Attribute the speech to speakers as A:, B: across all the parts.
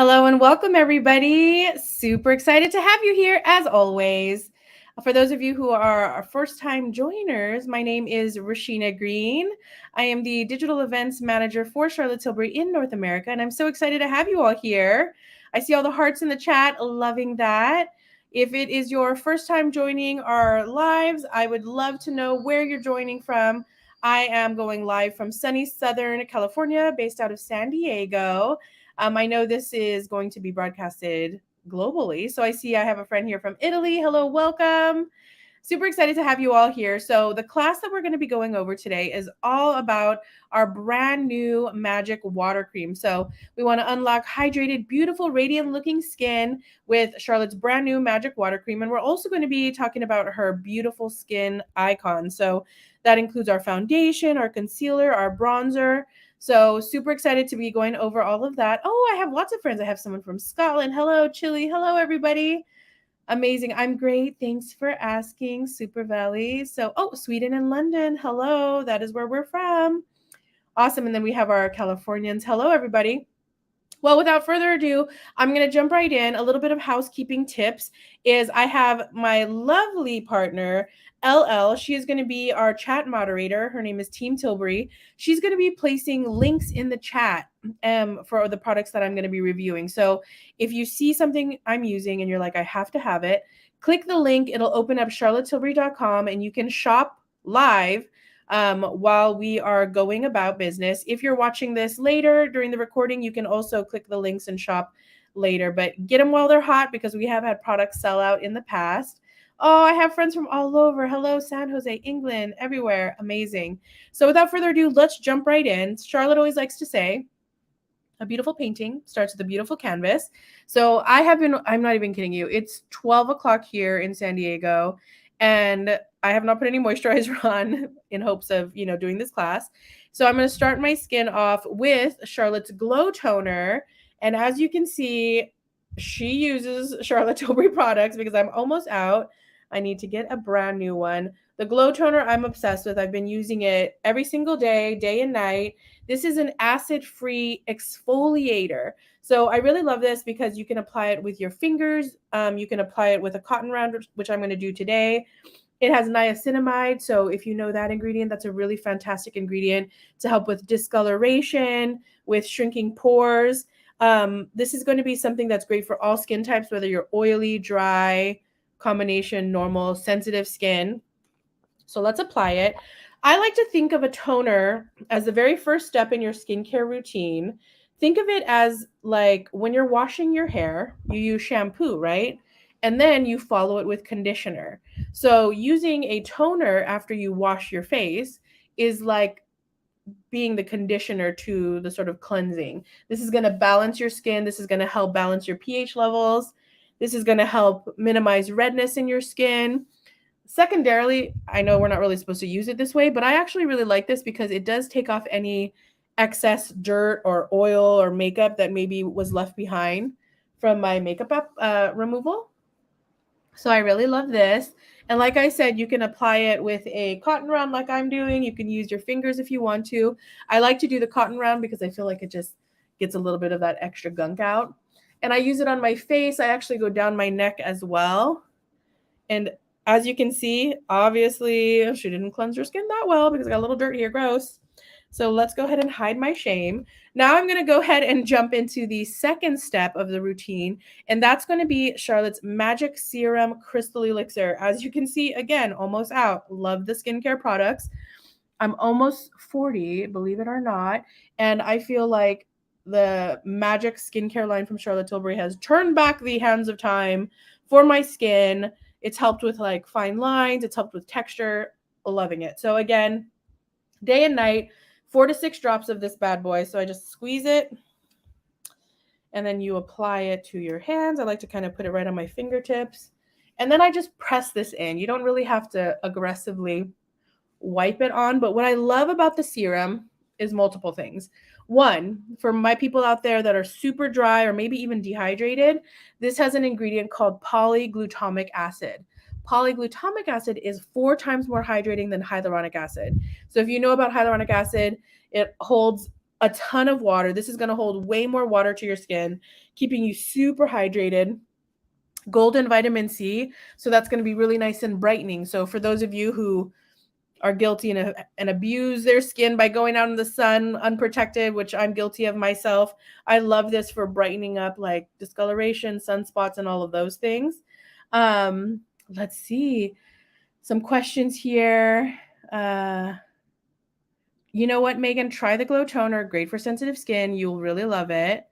A: Hello and welcome, everybody. Super excited to have you here as always. For those of you who are our first time joiners, my name is Rashina Green. I am the digital events manager for Charlotte Tilbury in North America, and I'm so excited to have you all here. I see all the hearts in the chat, loving that. If it is your first time joining our lives, I would love to know where you're joining from. I am going live from sunny Southern California, based out of San Diego. I know this is going to be broadcasted globally. So I see I have a friend here from Italy. Hello, welcome. Super excited to have you all here. So the class that we're going to be going over today is all about our brand new magic water cream. So we want to unlock hydrated, beautiful, radiant looking skin with Charlotte's brand new magic water cream. And we're also going to be talking about her beautiful skin icon. So that includes our foundation, our concealer, our bronzer. So super excited to be going over all of that. Oh, I have lots of friends. I have someone from Scotland. Hello, Chile. Hello, everybody. Amazing. I'm great. Thanks for asking, Super Valley. So, Sweden and London. Hello. That is where we're from. Awesome. And then we have our Californians. Hello, everybody. Well, without further ado, I'm going to jump right in. A little bit of housekeeping tips is I have my lovely partner, LL. She is going to be our chat moderator. Her name is Team Tilbury. She's going to be placing links in the chat for the products that I'm going to be reviewing. So if you see something I'm using and you're like, I have to have it, click the link. It'll open up charlottetilbury.com and you can shop live while we are going about business. If you're watching this later during the recording, you can also click the links and shop later, but get them while they're hot because we have had products sell out in the past. Oh, I have friends from all over. Hello, San Jose, England, everywhere. Amazing. So without further ado, let's jump right in. Charlotte always likes to say, a beautiful painting starts with a beautiful canvas. So I'm not even kidding you. It's 12 o'clock here in San Diego, and I have not put any moisturizer on in hopes of, doing this class. So I'm going to start my skin off with Charlotte's Glow Toner. And as you can see, she uses Charlotte Tilbury products because I'm almost out. I need to get a brand new one. The Glow Toner I'm obsessed with. I've been using it every single day, day and night. This is an acid-free exfoliator. So I really love this because you can apply it with your fingers. You can apply it with a cotton round, which I'm going to do today. It has niacinamide. So if you know that ingredient, that's a really fantastic ingredient to help with discoloration, with shrinking pores. This is going to be something that's great for all skin types, whether you're oily, dry, combination, normal, sensitive skin. So let's apply it. I like to think of a toner as the very first step in your skincare routine. Think of it as like when you're washing your hair, you use shampoo, right? And then you follow it with conditioner. So using a toner after you wash your face is like being the conditioner to the sort of cleansing. This is going to balance your skin. This is going to help balance your pH levels. This is going to help minimize redness in your skin. Secondarily, I know we're not really supposed to use it this way, but I actually really like this because it does take off any excess dirt or oil or makeup that maybe was left behind from my makeup removal. So I really love this. And like I said, you can apply it with a cotton round like I'm doing. You can use your fingers if you want to. I like to do the cotton round because I feel like it just gets a little bit of that extra gunk out. And I use it on my face. I actually go down my neck as well. And as you can see, obviously, she didn't cleanse her skin that well because I got a little dirt here. Gross. So let's go ahead and hide my shame. Now I'm going to go ahead and jump into the second step of the routine, and that's going to be Charlotte's Magic Serum Crystal Elixir. As you can see, again, almost out. Love the skincare products. I'm almost 40, believe it or not, and I feel like the Magic skincare line from Charlotte Tilbury has turned back the hands of time for my skin. It's helped with like fine lines. It's helped with texture. Loving it. So again, day and night, 4 to 6 drops of this bad boy. So I just squeeze it and then you apply it to your hands. I like to kind of put it right on my fingertips. And then I just press this in. You don't really have to aggressively wipe it on. But what I love about the serum is multiple things. One, for my people out there that are super dry or maybe even dehydrated, this has an ingredient called polyglutamic acid. Polyglutamic acid is 4 times more hydrating than hyaluronic acid. So if you know about hyaluronic acid, it holds a ton of water. This is going to hold way more water to your skin, keeping you super hydrated. Golden vitamin C. So that's going to be really nice and brightening. So for those of you who are guilty and abuse their skin by going out in the sun unprotected, which I'm guilty of myself, I love this for brightening up like discoloration, sunspots, and all of those things. Let's see. Some questions here. You know what, Megan? Try the Glow Toner. Great for sensitive skin. You'll really love it.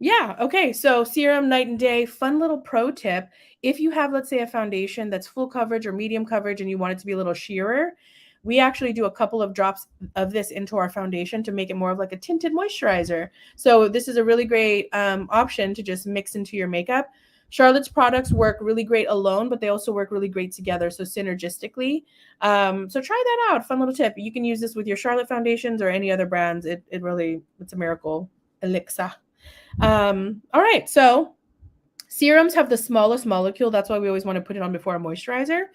A: Yeah, okay. So serum night and day, fun little pro tip. If you have, let's say, a foundation that's full coverage or medium coverage and you want it to be a little sheerer, we actually do a couple of drops of this into our foundation to make it more of like a tinted moisturizer. So this is a really great option to just mix into your makeup. Charlotte's products work really great alone, but they also work really great together, so synergistically. So try that out. Fun little tip. You can use this with your Charlotte foundations or any other brands. It's a miracle elixir. All right, so serums have the smallest molecule. That's why we always want to put it on before a moisturizer.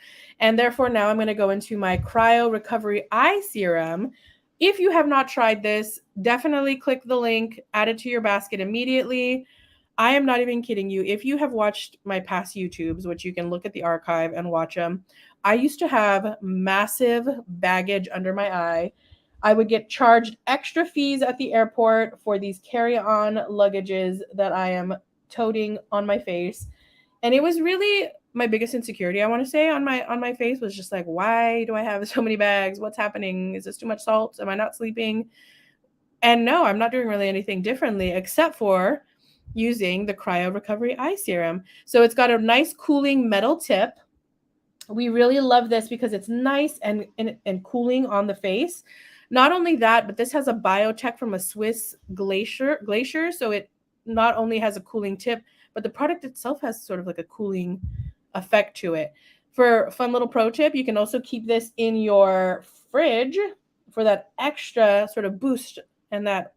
A: And therefore, now I'm going to go into my Cryo Recovery Eye Serum. If you have not tried this, definitely click the link, add it to your basket immediately. I am not even kidding you. If you have watched my past YouTubes, which you can look at the archive and watch them, I used to have massive baggage under my eye. I would get charged extra fees at the airport for these carry-on luggages that I am toting on my face. And it was really my biggest insecurity, I want to say, on my face was just like, why do I have so many bags? What's happening? Is this too much salt? Am I not sleeping? And no, I'm not doing really anything differently except for using the Cryo Recovery Eye Serum. So it's got a nice cooling metal tip. We really love this because it's nice and cooling on the face. Not only that, but this has a biotech from a Swiss glacier. So it not only has a cooling tip, but the product itself has sort of like a cooling effect to it. For a fun little pro tip, you can also keep this in your fridge for that extra sort of boost and that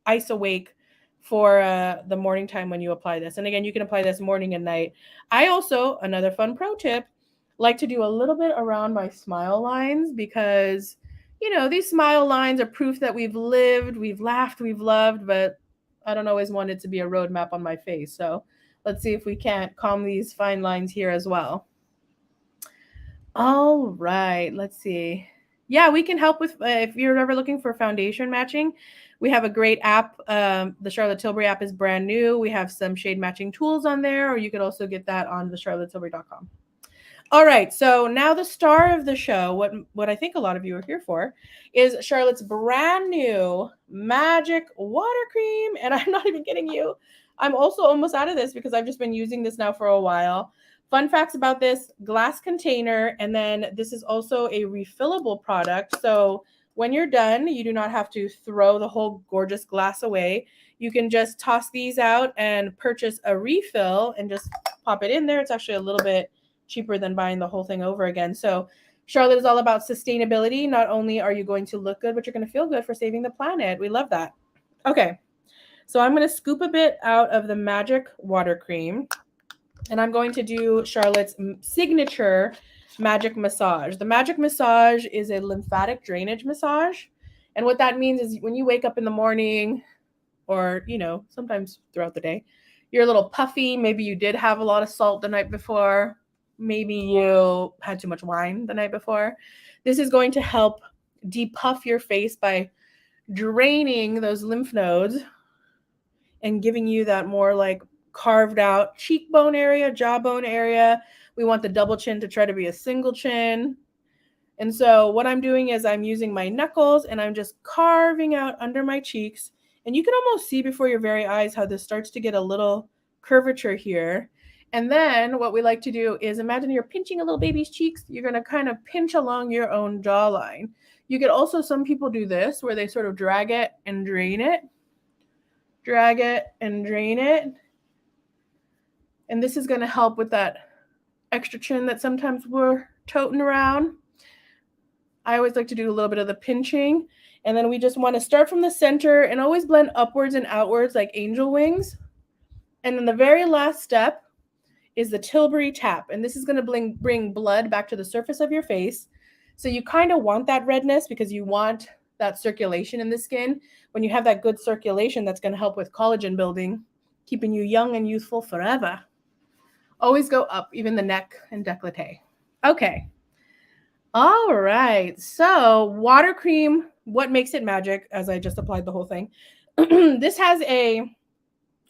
A: ice awake for the morning time when you apply this. And again, you can apply this morning and night. I also, another fun pro tip, like to do a little bit around my smile lines because, you know, these smile lines are proof that we've lived, we've laughed, we've loved, but I don't always want it to be a roadmap on my face. So let's see if we can't calm these fine lines here as well. All right, let's see. Yeah, we can help with, if you're ever looking for foundation matching, we have a great app. The Charlotte Tilbury app is brand new. We have some shade matching tools on there, or you could also get that on the charlottetilbury.com. All right, so now the star of the show, what I think a lot of you are here for, is Charlotte's brand new Magic Water Cream. And I'm not even kidding you. I'm also almost out of this because I've just been using this now for a while. Fun facts about this: glass container, and then this is also a refillable product. So when you're done, you do not have to throw the whole gorgeous glass away. You can just toss these out and purchase a refill and just pop it in there. It's actually a little bit cheaper than buying the whole thing over again. So Charlotte is all about sustainability. Not only are you going to look good, but you're going to feel good for saving the planet. We love that. Okay, so I'm going to scoop a bit out of the Magic Water Cream, and I'm going to do Charlotte's signature Magic Massage. The Magic Massage is a lymphatic drainage massage. And what that means is when you wake up in the morning, or, you know, sometimes throughout the day, you're a little puffy. Maybe you did have a lot of salt the night before. Maybe you had too much wine the night before. This is going to help depuff your face by draining those lymph nodes and giving you that more like carved out cheekbone area, jawbone area. We want the double chin to try to be a single chin. And so what I'm doing is I'm using my knuckles and I'm just carving out under my cheeks. And you can almost see before your very eyes how this starts to get a little curvature here. And then what we like to do is imagine you're pinching a little baby's cheeks. You're going to kind of pinch along your own jawline. You could also, some people do this where they sort of drag it and drain it. Drag it and drain it. And this is going to help with that extra chin that sometimes we're toting around. I always like to do a little bit of the pinching. And then we just want to start from the center and always blend upwards and outwards like angel wings. And then the very last step is the Tilbury tap. And this is going to bring blood back to the surface of your face. So you kind of want that redness because you want that circulation in the skin. When you have that good circulation, that's going to help with collagen building, keeping you young and youthful forever. Always go up, even the neck and décolleté. Okay. All right. So, water cream, what makes it magic, as I just applied the whole thing? This has a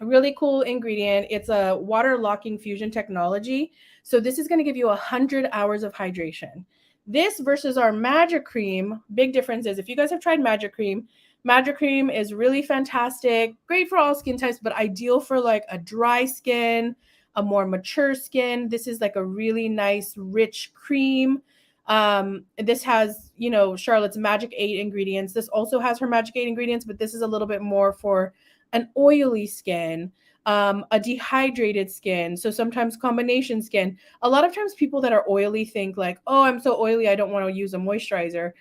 A: really cool ingredient. It's a water locking fusion technology. So, this is going to give you 100 hours of hydration. This versus our Magic Cream, big difference is if you guys have tried Magic Cream is really fantastic, great for all skin types, but ideal for like a dry skin, a more mature skin. This is like a really nice, rich cream. This has, you know, Charlotte's Magic 8 ingredients. This also has her Magic 8 ingredients, but this is a little bit more for an oily skin, a dehydrated skin. So sometimes combination skin. A lot of times people that are oily think like, oh, I'm so oily, I don't want to use a moisturizer.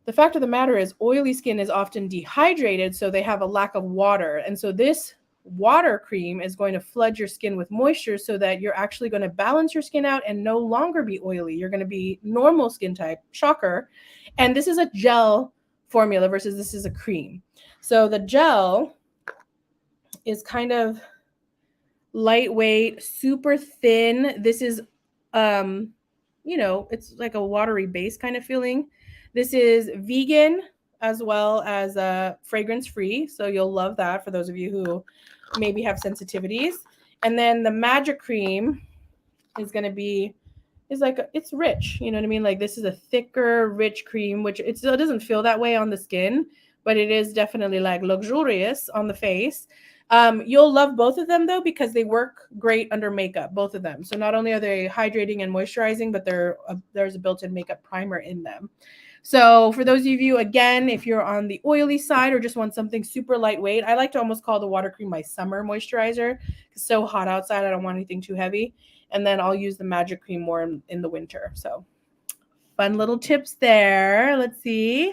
A: The fact of the matter is oily skin is often dehydrated, so they have a lack of water. And so this water cream is going to flood your skin with moisture so that you're actually going to balance your skin out and no longer be oily. You're going to be normal skin type, shocker. And this is a gel formula versus this is a cream. So the gel is kind of lightweight, super thin. This is, you know, it's like a watery base kind of feeling. This is vegan as well as fragrance free. So you'll love that for those of you who maybe have sensitivities. And then the Magic Cream is going to be, is like, it's rich. You know what I mean? Like this is a thicker, rich cream, which it still doesn't feel that way on the skin, but it is definitely like luxurious on the face. You'll love both of them though, because they work great under makeup, both of them. So not only are they hydrating and moisturizing, but there's a built-in makeup primer in them. So for those of you, again, if you're on the oily side or just want something super lightweight, I like to almost call the water cream my summer moisturizer. It's so hot outside, I don't want anything too heavy. And then I'll use the Magic Cream more in the winter. So fun little tips there. Let's see.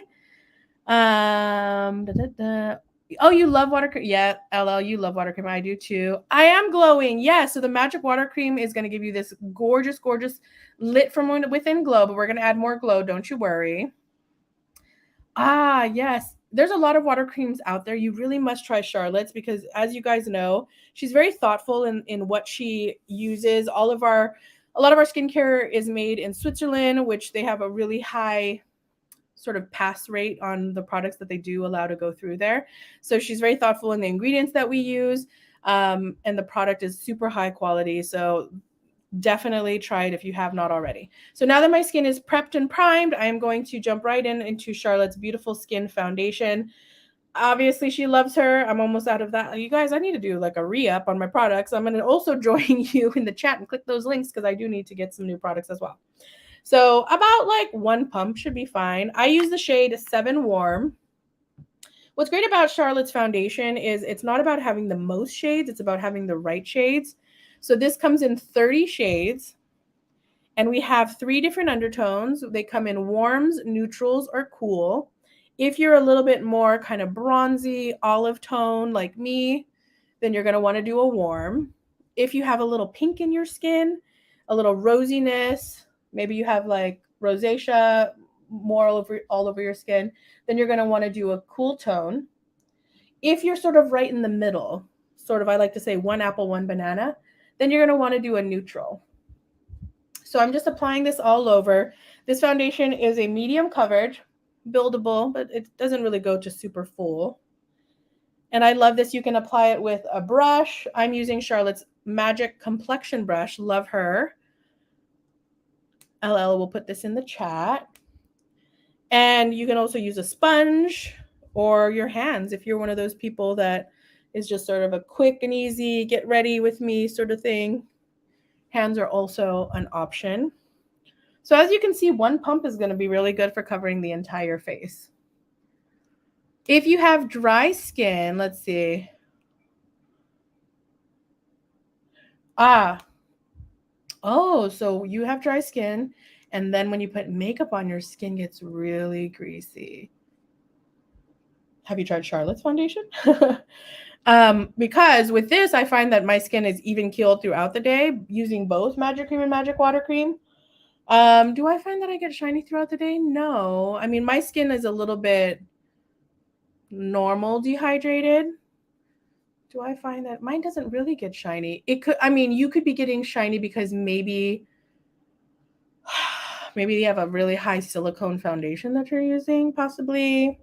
A: Oh, you love water cream? Yeah, LL, you love water cream. I do too. I am glowing. Yeah, so the Magic Water Cream is going to give you this gorgeous, gorgeous lit from within glow, but we're going to add more glow. Don't you worry. Ah, yes. There's a lot of water creams out there. You really must try Charlotte's because, as you guys know, she's very thoughtful in what she uses. A lot of our skincare is made in Switzerland, which they have a really high sort of pass rate on the products that they do allow to go through there. So she's very thoughtful in the ingredients that we use, and the product is super high quality. So definitely try it if you have not already. So now that my skin is prepped and primed, I am going to jump right into Charlotte's Beautiful Skin Foundation. Obviously, she loves her. I'm almost out of that. You guys, I need to do like a re-up on my products. I'm going to also join you in the chat and click those links because I do need to get some new products as well. So about like one pump should be fine. I use the shade 7 Warm. What's great about Charlotte's foundation is it's not about having the most shades. It's about having the right shades. So this comes in 30 shades. And we have 3 different undertones. They come in warms, neutrals, or cool. If you're a little bit more kind of bronzy, olive tone like me, then you're going to want to do a warm. If you have a little pink in your skin, a little rosiness, maybe you have like rosacea more all over your skin, then you're going to want to do a cool tone. If you're sort of right in the middle, sort of I like to say 1 apple, 1 banana, then you're going to want to do a neutral. So I'm just applying this all over. This foundation is a medium coverage, buildable, but it doesn't really go to super full. And I love this. You can apply it with a brush. I'm using Charlotte's Magic Complexion Brush. Love her. LL will put this in the chat. And you can also use a sponge or your hands if you're one of those people that is just sort of a quick and easy, get ready with me sort of thing. Hands are also an option. So as you can see, 1 pump is going to be really good for covering the entire face. If you have dry skin, let's see. Oh, so you have dry skin, and then when you put makeup on, your skin gets really greasy. Have you tried Charlotte's foundation? Because with this, I find that my skin is even keeled throughout the day using both Magic Cream and Magic Water Cream. Do I find that I get shiny throughout the day? No. I mean, my skin is a little bit normal dehydrated. Do I find that mine doesn't really get shiny? It could, I mean, you could be getting shiny because maybe you have a really high silicone foundation that you're using, possibly.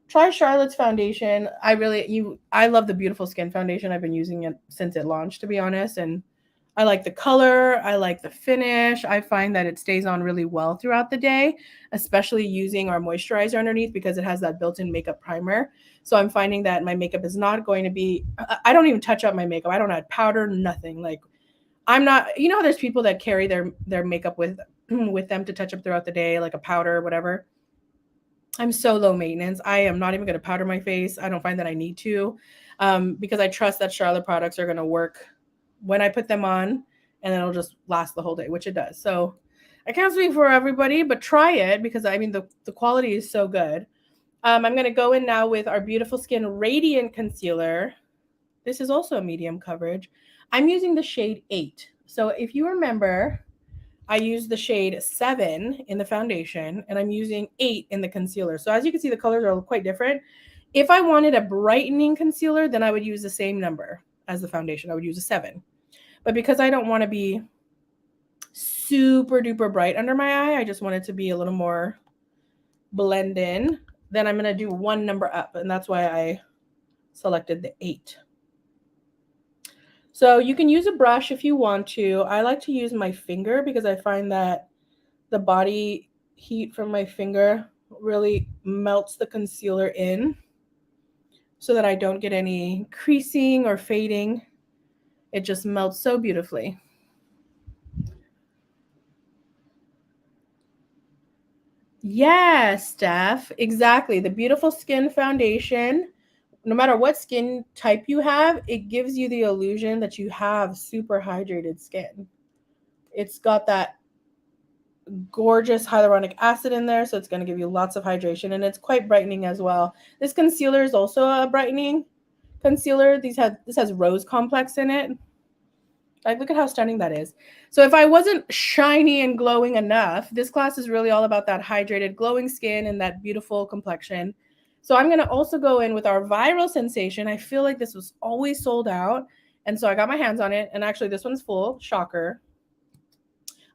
A: Try Charlotte's foundation. I love the Beautiful Skin foundation. I've been using it since it launched, to be honest, and I like the color, I like the finish. I find that it stays on really well throughout the day, especially using our moisturizer underneath because it has that built-in makeup primer. So I'm finding that my makeup is not going to be, I don't even touch up my makeup. I don't add powder, nothing. Like I'm not, you know, there's people that carry their makeup with with them to touch up throughout the day, like a powder or whatever. I'm so low maintenance. I am not even going to powder my face. I don't find that I need to, because I trust that Charlotte products are going to work when I put them on, and it'll just last the whole day, which it does. So I can't speak for everybody, but try it because I mean the quality is so good. I'm going to go in now with our Beautiful Skin Radiant Concealer. This is also a medium coverage. I'm using the shade 8. So if you remember, I used the shade 7 in the foundation, and I'm using 8 in the concealer. So as you can see, the colors are quite different. If I wanted a brightening concealer, then I would use the same number as the foundation. I would use a 7. But because I don't want to be super duper bright under my eye, I just want it to be a little more blend in, then I'm going to do one number up, and that's why I selected the 8. So you can use a brush if you want to. I like to use my finger because I find that the body heat from my finger really melts the concealer in so that I don't get any creasing or fading. It just melts so beautifully. Yes, Steph, exactly. The Beautiful Skin foundation, no matter what skin type you have, it gives you the illusion that you have super hydrated skin. It's got that gorgeous hyaluronic acid in there, so it's going to give you lots of hydration, and it's quite brightening as well. This concealer is also a brightening concealer. This has rose complex in it. Like, look at how stunning that is. So if I wasn't shiny and glowing enough, this class is really all about that hydrated, glowing skin and that beautiful complexion. So I'm going to also go in with our Viral Sensation. I feel like this was always sold out, and so I got my hands on it, and actually this one's full. Shocker.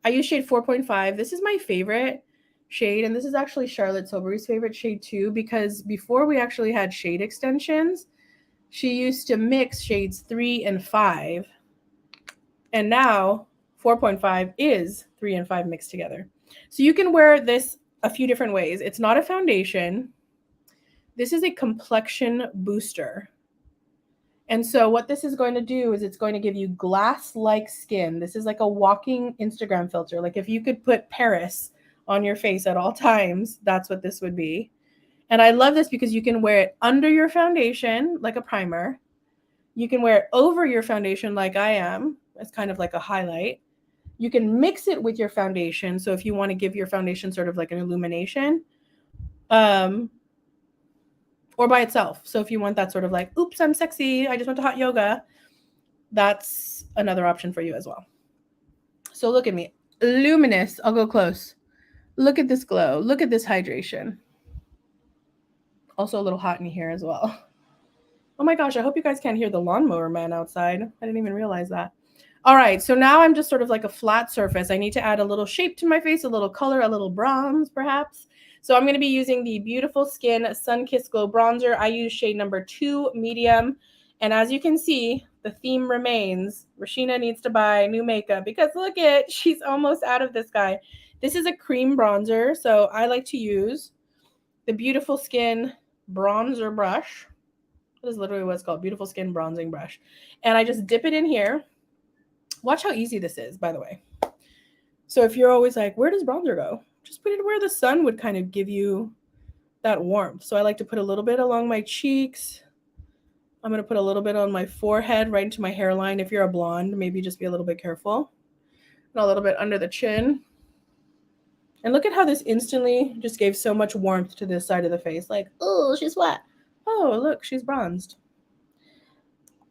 A: I use shade 4.5. This is my favorite shade, and this is actually Charlotte Tilbury's favorite shade too, because before we actually had shade extensions, she used to mix shades 3 and 5. And now 4.5 is 3 and 5 mixed together. So you can wear this a few different ways. It's not a foundation. This is a complexion booster. And so what this is going to do is it's going to give you glass-like skin. This is like a walking Instagram filter. Like if you could put Paris on your face at all times, that's what this would be. And I love this because you can wear it under your foundation like a primer. You can wear it over your foundation like I am. It's kind of like a highlight. You can mix it with your foundation. So if you want to give your foundation sort of like an illumination, or by itself. So if you want that sort of like, oops, I'm sexy, I just went to hot yoga, that's another option for you as well. So look at me. Luminous. I'll go close. Look at this glow. Look at this hydration. Also a little hot in here as well. Oh my gosh, I hope you guys can't hear the lawnmower man outside. I didn't even realize that. All right, so now I'm just sort of like a flat surface. I need to add a little shape to my face, a little color, a little bronze perhaps. So I'm going to be using the Beautiful Skin Sun Kiss Glow Bronzer. I use shade number 2, medium. And as you can see, the theme remains. Rashina needs to buy new makeup because look at, she's almost out of this guy. This is a cream bronzer, so I like to use the Beautiful Skin Bronzer Brush. That is literally what it's called, Beautiful Skin Bronzing Brush. And I just dip it in here. Watch how easy this is, by the way. So if you're always like, where does bronzer go? Just put it where the sun would kind of give you that warmth. So I like to put a little bit along my cheeks. I'm going to put a little bit on my forehead, right into my hairline. If you're a blonde, maybe just be a little bit careful. And a little bit under the chin. And look at how this instantly just gave so much warmth to this side of the face. Like, oh, she's wet. Oh, look, she's bronzed.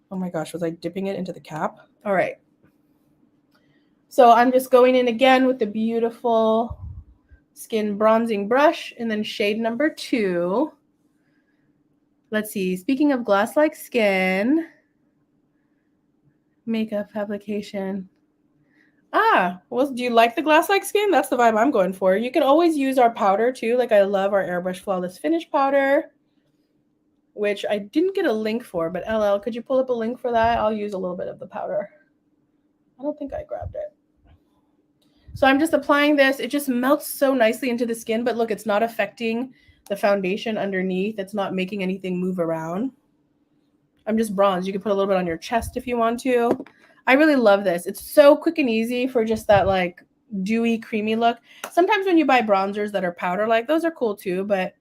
A: Oh my gosh, was I dipping it into the cap? All right. So I'm just going in again with the Beautiful Skin Bronzing Brush and then shade number 2. Let's see. Speaking of glass-like skin, makeup application. Well, do you like the glass-like skin? That's the vibe I'm going for. You can always use our powder too. Like I love our Airbrush Flawless Finish powder, which I didn't get a link for, but LL, could you pull up a link for that? I'll use a little bit of the powder. I don't think I grabbed it. So I'm just applying this. It just melts so nicely into the skin, but look, it's not affecting the foundation underneath. It's not making anything move around. I'm just bronze. You can put a little bit on your chest if you want to. I really love this. It's so quick and easy for just that like dewy, creamy look. Sometimes when you buy bronzers that are powder, like those are cool too, but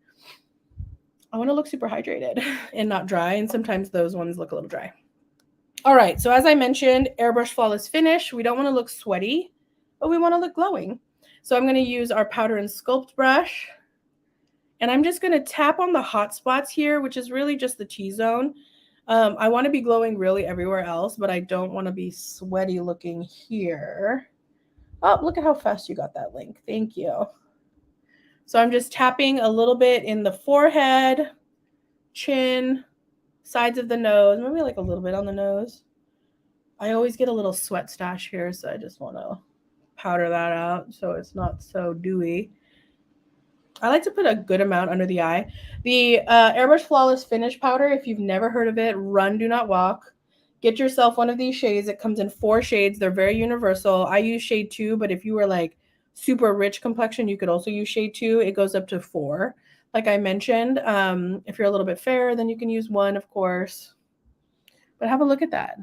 A: I want to look super hydrated and not dry. And sometimes those ones look a little dry. All right. So as I mentioned, Airbrush Flawless Finish. We don't want to look sweaty, but we want to look glowing. So I'm going to use our powder and sculpt brush. And I'm just going to tap on the hot spots here, which is really just the T-zone. I want to be glowing really everywhere else, but I don't want to be sweaty looking here. Oh, look at how fast you got that link. Thank you. So I'm just tapping a little bit in the forehead, chin, sides of the nose, maybe like a little bit on the nose. I always get a little sweat stash here, so I just want to powder that out so it's not so dewy. I like to put a good amount under the eye. The Airbrush Flawless Finish powder, if you've never heard of it, run, do not walk. Get yourself one of these shades. It comes in 4 shades. They're very universal. I use shade 2, but if you were like super rich complexion, you could also use shade 2. It goes up to 4. Like I mentioned, if you're a little bit fairer, then you can use 1, of course. But have a look at that.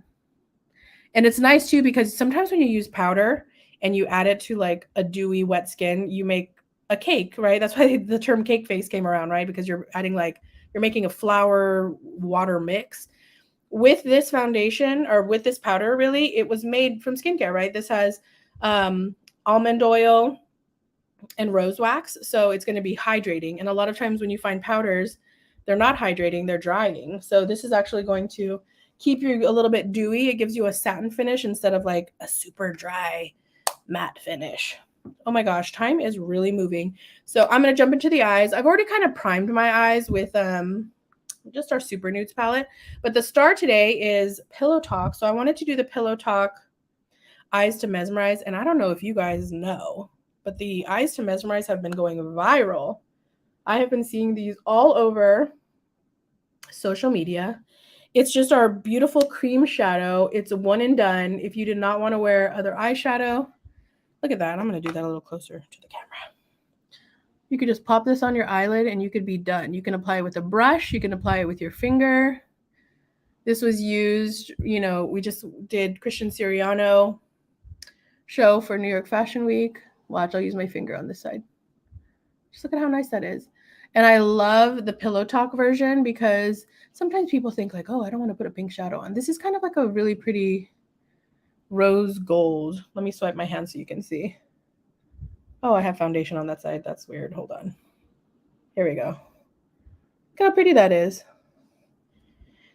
A: And it's nice too because sometimes when you use powder and you add it to like a dewy, wet skin, you make a cake, right? That's why the term cake face came around, right? Because you're adding like, you're making a flour water mix. With this foundation or with this powder, really, it was made from skincare, right? This has almond oil and rose wax. So it's going to be hydrating. And a lot of times when you find powders, they're not hydrating, they're drying. So this is actually going to keep you a little bit dewy. It gives you a satin finish instead of like a super dry matte finish. Oh my gosh, time is really moving. So I'm going to jump into the eyes. I've already kind of primed my eyes with just our Super Nudes palette. But the star today is Pillow Talk. So I wanted to do the Pillow Talk Eyes to Mesmerize. And I don't know if you guys know, but the Eyes to Mesmerize have been going viral. I have been seeing these all over social media. It's just our beautiful cream shadow. It's a one and done. If you did not want to wear other eyeshadow, look at that. I'm going to do that a little closer to the camera. You could just pop this on your eyelid and you could be done. You can apply it with a brush. You can apply it with your finger. This was used, you know, we just did Christian Siriano show for New York Fashion Week. Watch, I'll use my finger on this side. Just look at how nice that is. And I love the Pillow Talk version because sometimes people think like, oh, I don't want to put a pink shadow on. This is kind of like a really pretty rose gold. Let me swipe my hand so you can see. Oh, I have foundation on that side. That's weird. Hold on. Here we go. Look how pretty that is.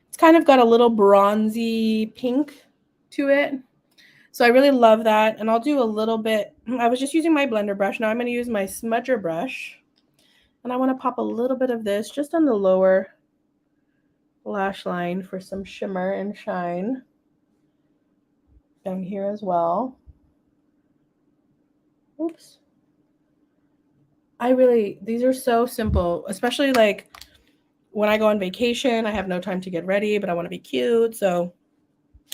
A: It's kind of got a little bronzy pink to it. So I really love that. And I'll do a little bit. I was just using my blender brush. Now I'm going to use my smudger brush. And I want to pop a little bit of this just on the lower lash line for some shimmer and shine. Down here as well. Oops. These are so simple, especially like when I go on vacation, I have no time to get ready, but I want to be cute. So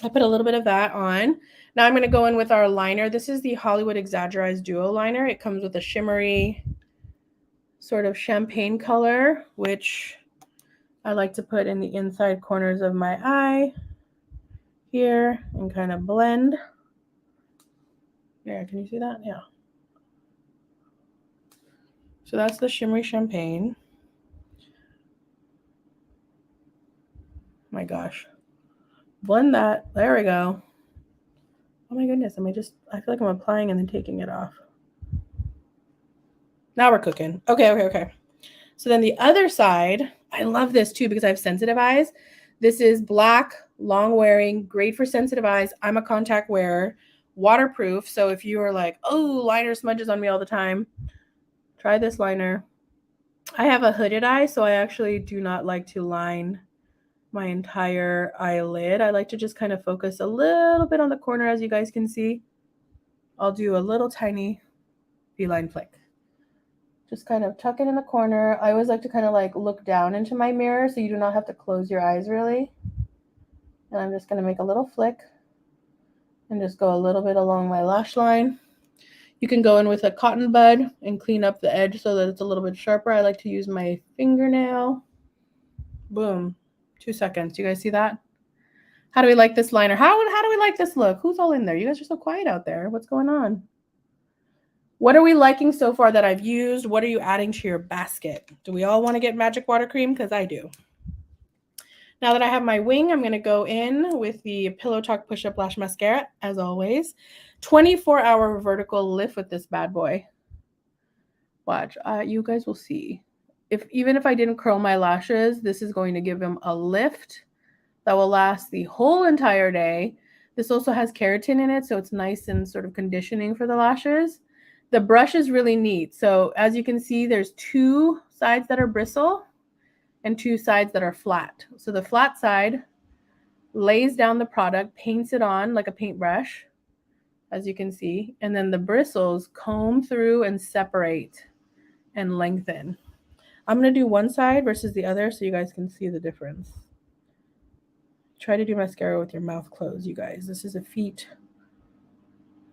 A: I put a little bit of that on. Now I'm going to go in with our liner. This is the Hollywood Exaggerized Duo Liner. It comes with a shimmery sort of champagne color, which I like to put in the inside corners of my eye here and kind of blend. Yeah, can you see that? Yeah. So that's the shimmery champagne. My gosh. Blend that. There we go. Oh my goodness. I feel like I'm applying and then taking it off. Now we're cooking. Okay. So then the other side, I love this too because I have sensitive eyes. This is black, long wearing, great for sensitive eyes. I'm a contact wearer, waterproof. So if you are like, oh, liner smudges on me all the time, try this liner. I have a hooded eye, so I actually do not like to line my entire eyelid. I like to just kind of focus a little bit on the corner, as you guys can see. I'll do a little tiny beeline flick. Just kind of tuck it in the corner. I always like to kind of like look down into my mirror so you do not have to close your eyes really. And I'm just going to make a little flick and just go a little bit along my lash line. You can go in with a cotton bud and clean up the edge so that it's a little bit sharper. I like to use my fingernail. Boom. 2 seconds. Do you guys see that? How do we like this liner? How do we like this look? Who's all in there? You guys are so quiet out there. What's going on? What are we liking so far that I've used? What are you adding to your basket? Do we all want to get Magic Water Cream? Because I do. Now that I have my wing, I'm going to go in with the Pillow Talk Push-Up Lash Mascara, as always. 24-hour vertical lift with this bad boy. Watch. You guys will see. Even if I didn't curl my lashes, this is going to give them a lift that will last the whole entire day. This also has keratin in it, so it's nice and sort of conditioning for the lashes. The brush is really neat. So as you can see, there's 2 sides that are bristle and 2 sides that are flat. So the flat side lays down the product, paints it on like a paintbrush, as you can see, and then the bristles comb through and separate and lengthen. I'm going to do one side versus the other so you guys can see the difference. Try to do mascara with your mouth closed, you guys. This is a feat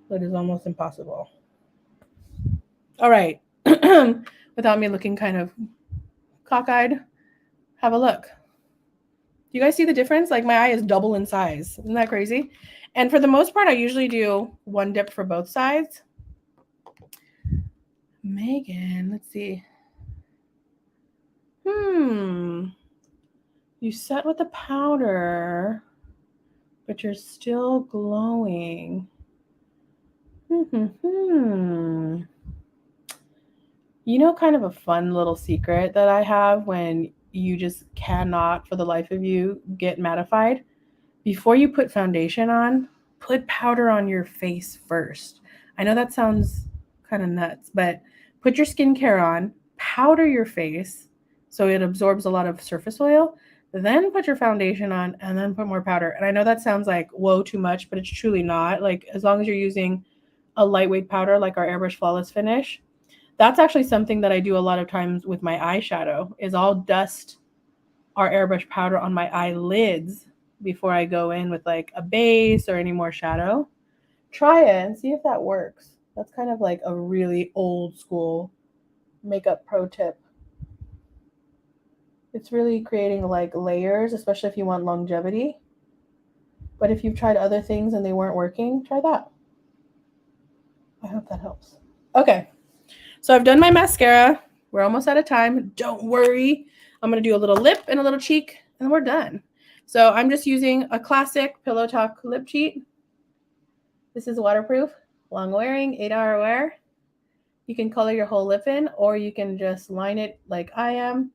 A: that is almost impossible. All right. Without me looking kind of cockeyed, have a look. You guys see the difference? Like my eye is double in size. Isn't that crazy? And for the most part, I usually do one dip for both sides. Megan, let's see. You set with the powder, but you're still glowing. You know, kind of a fun little secret that I have when you just cannot, for the life of you, get mattified. Before you put foundation on, put powder on your face first. I know that sounds kind of nuts, but put your skincare on, powder your face so it absorbs a lot of surface oil, then put your foundation on, and then put more powder. And I know that sounds like, whoa, too much, but it's truly not. Like, as long as you're using a lightweight powder like our Airbrush Flawless Finish, that's actually something that I do a lot of times with my eyeshadow, is I'll dust our airbrush powder on my eyelids before I go in with like a base or any more shadow. Try it and see if that works. That's kind of like a really old school makeup pro tip. It's really creating like layers, especially if you want longevity. But if you've tried other things and they weren't working, try that. I hope that helps. Okay. So I've done my mascara. We're almost out of time. Don't worry. I'm going to do a little lip and a little cheek, and we're done. So I'm just using a classic Pillow Talk lip cheat. This is waterproof, long wearing, 8-hour wear. You can color your whole lip in, or you can just line it like I am.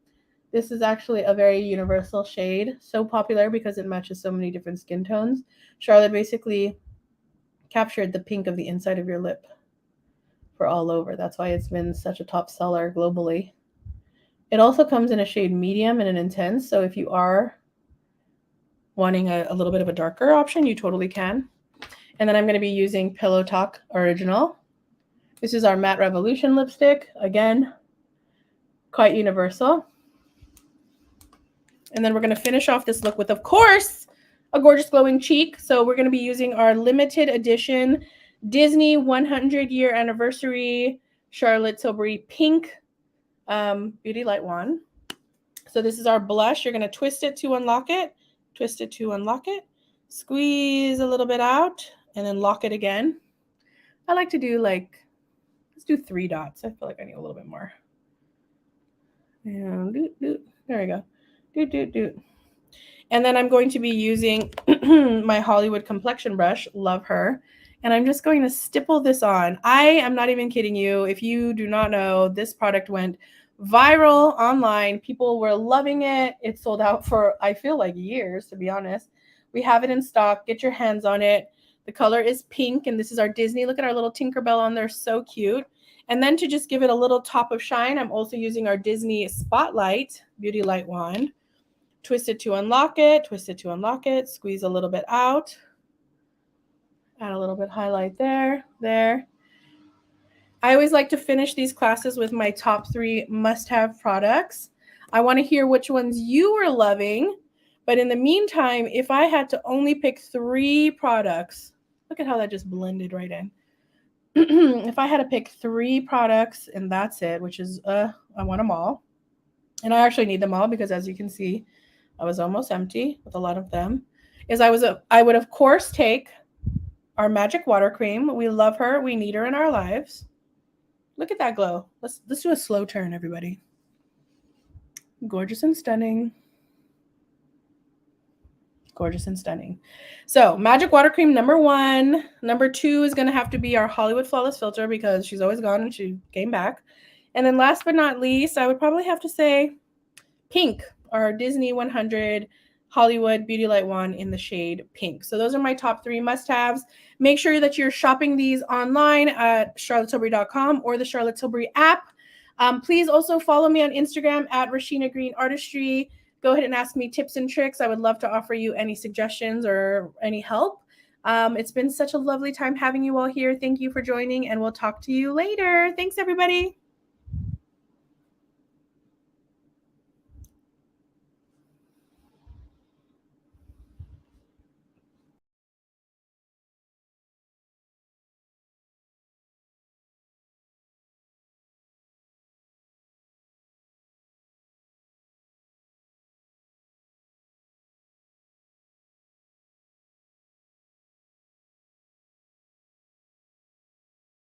A: This is actually a very universal shade. So popular because it matches so many different skin tones. Charlotte basically captured the pink of the inside of your lip for all over. That's why it's been such a top seller globally. It also comes in a shade medium and an intense, so if you are wanting a little bit of a darker option, you totally can. And then I'm going to be using Pillow Talk Original. This is our Matte Revolution lipstick. Again, quite universal. And then we're going to finish off this look with, of course, a gorgeous glowing cheek. So we're going to be using our limited edition Disney 100-year anniversary Charlotte Tilbury Pink Beauty Light Wand. So this is our blush. You're going to twist it to unlock it. Twist it to unlock it. Squeeze a little bit out and then lock it again. I like to do like, let's do 3 dots. I feel like I need a little bit more. And there we go. And then I'm going to be using my Hollywood complexion brush. Love her. And I'm just going to stipple this on. I am not even kidding you. If you do not know, this product went viral online. People were loving it. It sold out for, I feel like, years, to be honest. We have it in stock. Get your hands on it. The color is pink, and this is our Disney. Look at our little Tinkerbell on there. So cute. And then to just give it a little top of shine, I'm also using our Disney Spotlight Beauty Light Wand. Twist it to unlock it, twist it to unlock it, squeeze a little bit out. Add a little bit highlight there, there. I always like to finish these classes with my top 3 must-have products. I want to hear which ones you are loving. But in the meantime, if I had to only pick 3 products, look at how that just blended right in. If I had to pick 3 products and that's it, which is, I want them all. And I actually need them all because as you can see, I was almost empty with a lot of them. I would of course take our Magic Water Cream. We love her. We need her in our lives. Look at that glow. Let's do a slow turn, everybody. Gorgeous and stunning. Gorgeous and stunning. So Magic Water Cream, number 1. Number 2 is going to have to be our Hollywood Flawless Filter because she's always gone and she came back. And then last but not least, I would probably have to say Pink, our Disney 100 Hollywood Beauty Light Wand in the shade Pink. So those are my top 3 must-haves. Make sure that you're shopping these online at charlottetilbury.com or the Charlotte Tilbury app. Please also follow me on Instagram at Rashina Green Artistry. Go ahead and ask me tips and tricks. I would love to offer you any suggestions or any help. It's been such a lovely time having you all here. Thank you for joining, and we'll talk to you later. Thanks, everybody.